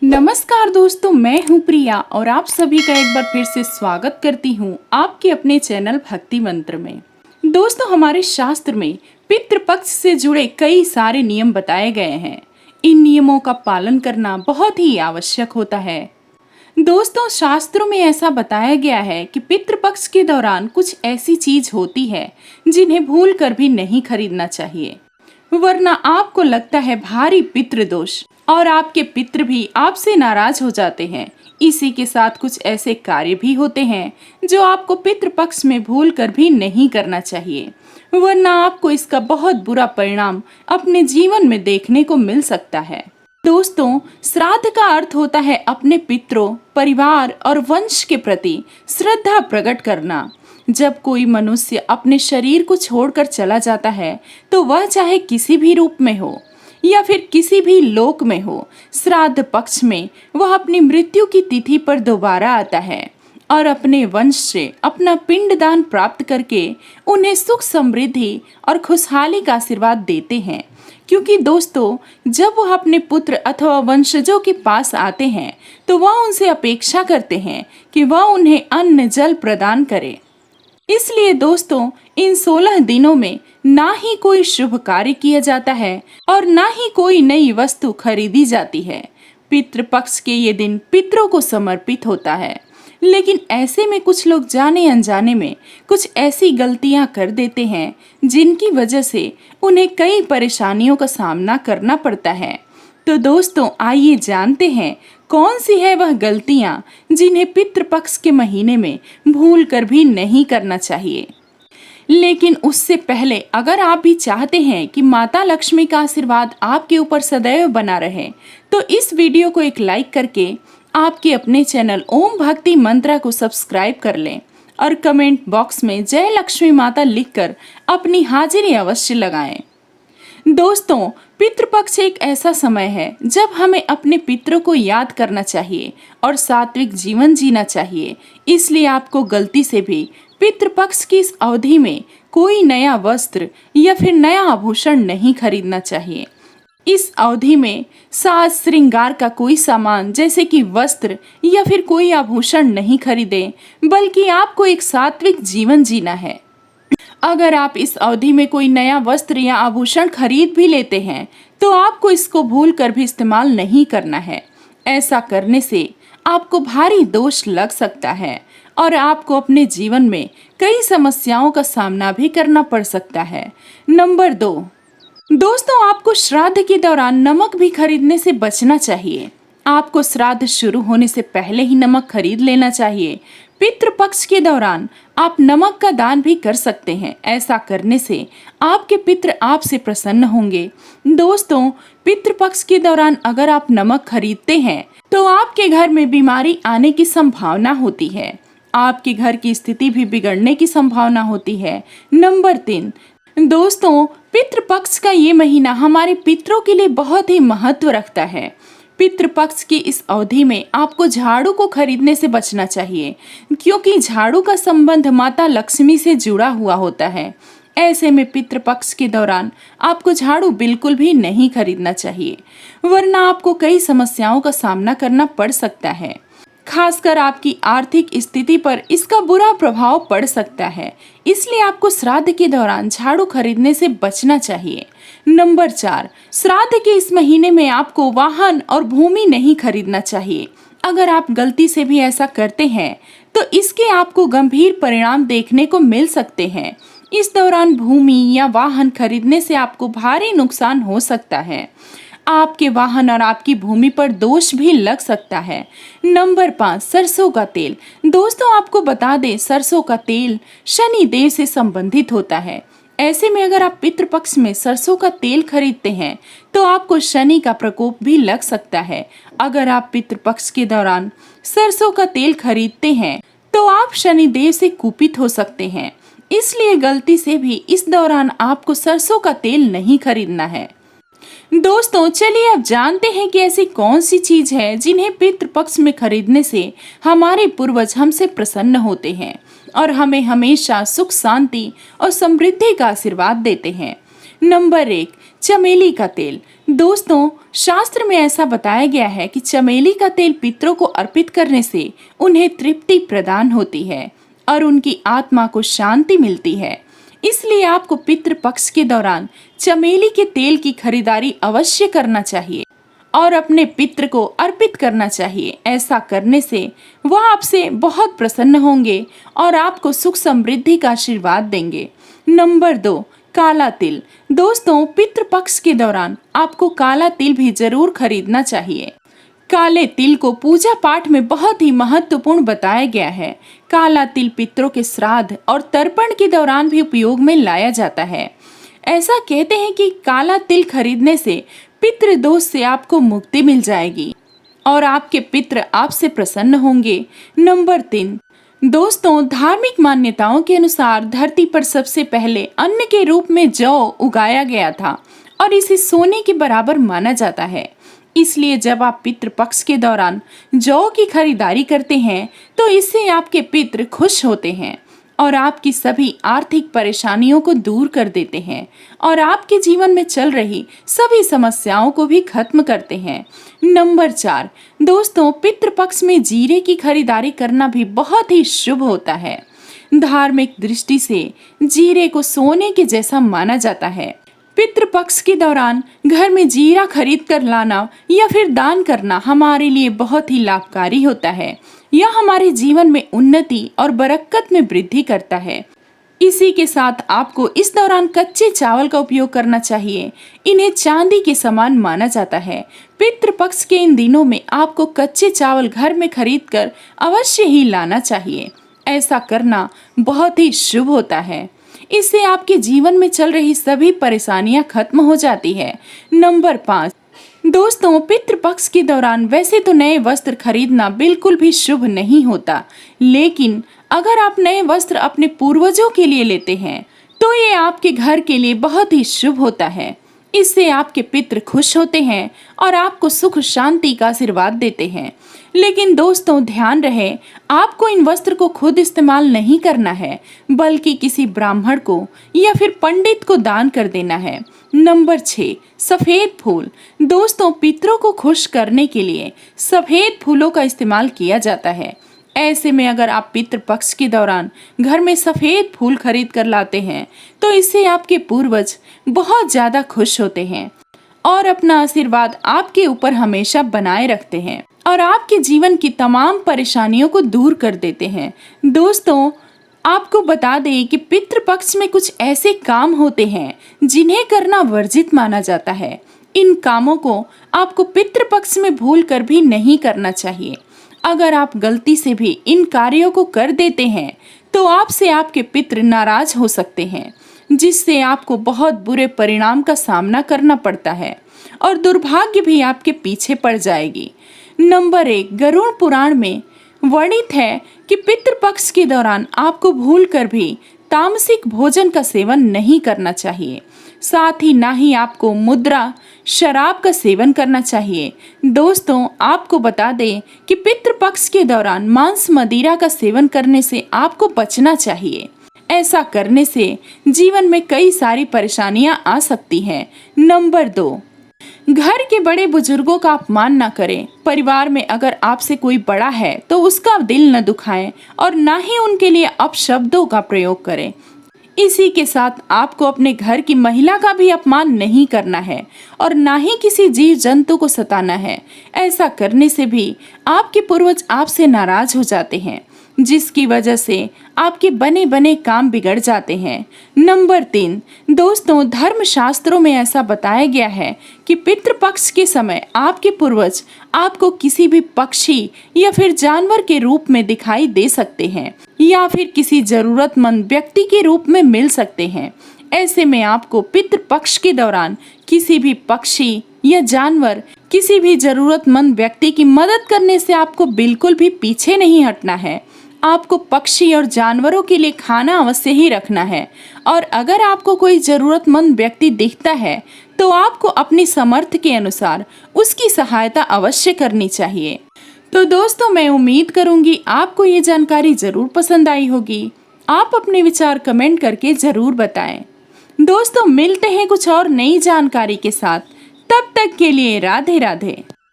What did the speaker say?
नमस्कार दोस्तों, मैं हूं प्रिया और आप सभी का एक बार फिर से स्वागत करती हूं आपके अपने चैनल भक्ति मंत्र में। दोस्तों, हमारे शास्त्र में पितृपक्ष से जुड़े कई सारे नियम बताए गए हैं। इन नियमों का पालन करना बहुत ही आवश्यक होता है। दोस्तों, शास्त्रों में ऐसा बताया गया है कि पितृपक्ष के दौरान कुछ ऐसी चीज होती है जिन्हें भूल कर भी नहीं खरीदना चाहिए, वरना आपको लगता है भारी पितृदोष और आपके पितृ भी आपसे नाराज हो जाते हैं। इसी के साथ कुछ ऐसे कार्य भी होते हैं जो आपको पितृपक्ष में भूल कर भी नहीं करना चाहिए, वरना आपको इसका बहुत बुरा परिणाम अपने जीवन में देखने को मिल सकता है। दोस्तों, श्राद्ध का अर्थ होता है अपने पितरों, परिवार और वंश के प्रति श्रद्धा प्रकट करना। जब कोई मनुष्य अपने शरीर को छोड़कर चला जाता है तो वह चाहे किसी भी रूप में हो या फिर किसी भी लोक में हो, श्राद्ध पक्ष में वह अपनी मृत्यु की तिथि पर दोबारा आता है और अपने वंश से अपना पिंडदान प्राप्त करके उन्हें सुख समृद्धि और खुशहाली का आशीर्वाद देते हैं। क्योंकि दोस्तों, जब वह अपने पुत्र अथवा वंशजों के पास आते हैं तो वह उनसे अपेक्षा करते हैं कि वह उन्हें अन्न जल प्रदान करे। इसलिए दोस्तों, इन 16 दिनों में ना ही कोई शुभ कार्य किया जाता है और ना ही कोई नई वस्तु खरीदी जाती है। पितृपक्ष के ये दिन पितरों को समर्पित होता है, लेकिन ऐसे में कुछ लोग जाने अनजाने में कुछ ऐसी गलतियां कर देते हैं जिनकी वजह से उन्हें कई परेशानियों का सामना करना पड़ता है। तो दोस्तों, आइए जानते हैं कौन सी है वह गलतियां जिन्हें पितृपक्ष के महीने में भूल कर भी नहीं करना चाहिए। लेकिन उससे पहले अगर आप भी चाहते हैं कि माता लक्ष्मी का आशीर्वाद आपके ऊपर सदैव बना रहे, तो इस वीडियो को एक लाइक करके आपके अपने चैनल ओम भक्ति मंत्रा को सब्सक्राइब कर लें और कमेंट बॉक्स में जय लक्ष्मी माता लिखकर अपनी हाजिरी अवश्य लगाएं। दोस्तों, पितृपक्ष एक ऐसा समय है जब हमें अपने पितरों को याद करना चाहिए और सात्विक जीवन जीना चाहिए। इसलिए आपको गलती से भी पितृपक्ष की इस अवधि में कोई नया वस्त्र या फिर नया आभूषण नहीं खरीदना चाहिए। इस अवधि में साज श्रृंगार का कोई सामान जैसे कि वस्त्र या फिर कोई आभूषण नहीं खरीदें, बल्कि आपको एक सात्विक जीवन जीना है। अगर आप इस अवधि में कोई नया वस्त्र या आभूषण खरीद भी लेते हैं तो आपको इसको भूल कर भी इस्तेमाल नहीं करना है। ऐसा करने से आपको भारी दोष लग सकता है और आपको अपने जीवन में कई समस्याओं का सामना भी करना पड़ सकता है। नंबर 2, दोस्तों, आपको श्राद्ध के दौरान नमक भी खरीदने से बचना चाहिए। आपको श्राद्ध शुरू होने से पहले ही नमक खरीद लेना चाहिए। पितृपक्ष के दौरान आप नमक का दान भी कर सकते हैं। ऐसा करने से आपके पितृ आपसे प्रसन्न होंगे। दोस्तों, पितृपक्ष के दौरान अगर आप नमक खरीदते हैं तो आपके घर में बीमारी आने की संभावना होती है। आपके घर की स्थिति भी बिगड़ने की संभावना होती है। नंबर 3, दोस्तों, पितृपक्ष का ये महीना हमारे पितरों के लिए बहुत ही महत्व रखता है। पितृपक्ष की इस अवधि में आपको झाड़ू को खरीदने से बचना चाहिए, क्योंकि झाड़ू का संबंध माता लक्ष्मी से जुड़ा हुआ होता है। ऐसे में पितृपक्ष के दौरान आपको झाड़ू बिल्कुल भी नहीं खरीदना चाहिए, वरना आपको कई समस्याओं का सामना करना पड़ सकता है। खासकर आपकी आर्थिक स्थिति पर इसका बुरा प्रभाव पड़ सकता है। इसलिए आपको श्राद्ध के दौरान झाड़ू खरीदने से बचना चाहिए। नंबर 4, श्राद्ध के इस महीने में आपको वाहन और भूमि नहीं खरीदना चाहिए। अगर आप गलती से भी ऐसा करते हैं तो इसके आपको गंभीर परिणाम देखने को मिल सकते हैं। इस दौरान भूमि या वाहन खरीदने से आपको भारी नुकसान हो सकता है। आपके वाहन और आपकी भूमि पर दोष भी लग सकता है। नंबर 5, सरसों का तेल। दोस्तों, आपको बता दें, सरसों का तेल शनि देव से संबंधित होता है। ऐसे में अगर आप पितृपक्ष में सरसों का तेल खरीदते हैं तो आपको शनि का प्रकोप भी लग सकता है। अगर आप पितृपक्ष के दौरान सरसों का तेल खरीदते हैं तो आप शनि देव से कुपित हो सकते हैं। इसलिए गलती से भी इस दौरान आपको सरसों का तेल नहीं खरीदना है। दोस्तों, चलिए अब जानते हैं कि ऐसी कौन सी चीज है जिन्हें पितृपक्ष में खरीदने से हमारे पूर्वज हमसे प्रसन्न होते हैं और हमें हमेशा सुख शांति और समृद्धि का आशीर्वाद देते हैं। नंबर 1, चमेली का तेल। दोस्तों, शास्त्र में ऐसा बताया गया है कि चमेली का तेल पितरों को अर्पित करने से उन्हें तृप्ति प्रदान होती है और उनकी आत्मा को शांति मिलती है। इसलिए आपको पितृ पक्ष के दौरान चमेली के तेल की खरीदारी अवश्य करना चाहिए और अपने पितृ को अर्पित करना चाहिए। ऐसा करने से वह आपसे बहुत प्रसन्न होंगे और आपको सुख समृद्धि का आशीर्वाद देंगे। नंबर 2, काला तिल। दोस्तों, पितृ पक्ष के दौरान आपको काला तिल भी जरूर खरीदना चाहिए। काले तिल को पूजा पाठ में बहुत ही महत्वपूर्ण बताया गया है। काला तिल पितरों के श्राद्ध और तर्पण के दौरान भी उपयोग में लाया जाता है। ऐसा कहते हैं कि काला तिल खरीदने से पितृ दोष से आपको मुक्ति मिल जाएगी और आपके पितृ आपसे प्रसन्न होंगे। नंबर 3, दोस्तों, धार्मिक मान्यताओं के अनुसार धरती पर सबसे पहले अन्न के रूप में जौ उगाया गया था और इसे सोने के बराबर माना जाता है। इसलिए जब आप पितृ पक्ष के दौरान जौ की खरीदारी करते हैं तो इससे आपके पितृ खुश होते हैं और आपकी सभी आर्थिक परेशानियों को दूर कर देते हैं और आपके जीवन में चल रही सभी समस्याओं को भी खत्म करते हैं। नंबर 4, दोस्तों, पितृ पक्ष में जीरे की खरीदारी करना भी बहुत ही शुभ होता है। धार्मिक दृष्टि से जीरे को सोने के जैसा माना जाता है। पितृ पक्ष के दौरान घर में जीरा खरीद कर लाना या फिर दान करना हमारे लिए बहुत ही लाभकारी होता है। यह हमारे जीवन में उन्नति और बरकत में वृद्धि करता है। इसी के साथ आपको इस दौरान कच्चे चावल का उपयोग करना चाहिए। इन्हें चांदी के समान माना जाता है। पितृ पक्ष के इन दिनों में आपको कच्चे चावल घर में खरीद कर अवश्य ही लाना चाहिए। ऐसा करना बहुत ही शुभ होता है। इससे आपके जीवन में चल रही सभी परेशानियां खत्म हो जाती है। नंबर 5, दोस्तों, पितृ पक्ष के दौरान वैसे तो नए वस्त्र खरीदना बिल्कुल भी शुभ नहीं होता, लेकिन अगर आप नए वस्त्र अपने पूर्वजों के लिए लेते हैं तो ये आपके घर के लिए बहुत ही शुभ होता है। इससे आपके पितृ खुश होते हैं और आपको सुख शांति का आशीर्वाद देते हैं। लेकिन दोस्तों, ध्यान रहे, आपको इन वस्त्र को खुद इस्तेमाल नहीं करना है, बल्कि किसी ब्राह्मण को या फिर पंडित को दान कर देना है। नंबर 6, सफेद फूल। दोस्तों, पितरों को खुश करने के लिए सफेद फूलों का इस्तेमाल किया जाता है। ऐसे में अगर आप पितृ पक्ष के दौरान घर में सफेद फूल खरीद कर लाते हैं तो इससे आपके पूर्वज बहुत ज्यादा खुश होते हैं और अपना आशीर्वाद आपके ऊपर हमेशा बनाए रखते हैं और आपके जीवन की तमाम परेशानियों को दूर कर देते हैं। दोस्तों, आपको बता दें कि पितृ पक्ष में कुछ ऐसे काम होते हैं जिन्हें करना वर्जित माना जाता है। इन कामों को आपको पितृ पक्ष में भूल कर भी नहीं करना चाहिए। अगर आप गलती से भी इन कार्यों को कर देते हैं तो आपसे आपके पितृ नाराज हो सकते हैं, जिससे आपको बहुत बुरे परिणाम का सामना करना पड़ता है और दुर्भाग्य भी आपके पीछे पड़ जाएगी। नंबर 1, गरुड़ पुराण में वर्णित है कि पितृ पक्ष के दौरान आपको भूल कर भी तामसिक भोजन का सेवन नहीं करना चाहिए। साथ ही ना ही आपको मुद्रा शराब का सेवन करना चाहिए। दोस्तों, आपको बता दें कि पितृ पक्ष के दौरान मांस मदिरा का सेवन करने से आपको बचना चाहिए। ऐसा करने से जीवन में कई सारी परेशानियां आ सकती हैं। नंबर 2, घर के बड़े बुजुर्गों का अपमान न करें। परिवार में अगर आपसे कोई बड़ा है तो उसका दिल न दुखाएं और ना ही उनके लिए अपशब्दों का प्रयोग करें। इसी के साथ आपको अपने घर की महिला का भी अपमान नहीं करना है और ना ही किसी जीव जंतु को सताना है। ऐसा करने से भी आपके पूर्वज आपसे नाराज हो जाते हैं, जिसकी वजह से आपके बने बने काम बिगड़ जाते हैं। नंबर 3, दोस्तों, धर्म शास्त्रों में ऐसा बताया गया है कि पितृ पक्ष के समय आपके पूर्वज आपको किसी भी पक्षी या फिर जानवर के रूप में दिखाई दे सकते हैं या फिर किसी जरूरतमंद व्यक्ति के रूप में मिल सकते हैं। ऐसे में आपको पितृ पक्ष के दौरान किसी भी पक्षी या जानवर, किसी भी जरूरतमंद व्यक्ति की मदद करने से आपको बिल्कुल भी पीछे नहीं हटना है। आपको पक्षी और जानवरों के लिए खाना अवश्य ही रखना है और अगर आपको कोई जरूरतमंद व्यक्ति दिखता है तो आपको अपनी सामर्थ्य के अनुसार उसकी सहायता अवश्य करनी चाहिए। तो दोस्तों, मैं उम्मीद करूंगी आपको ये जानकारी जरूर पसंद आई होगी। आप अपने विचार कमेंट करके जरूर बताएं। दोस्तों मिलते हैं कुछ और नई जानकारी के साथ, तब तक के लिए राधे राधे।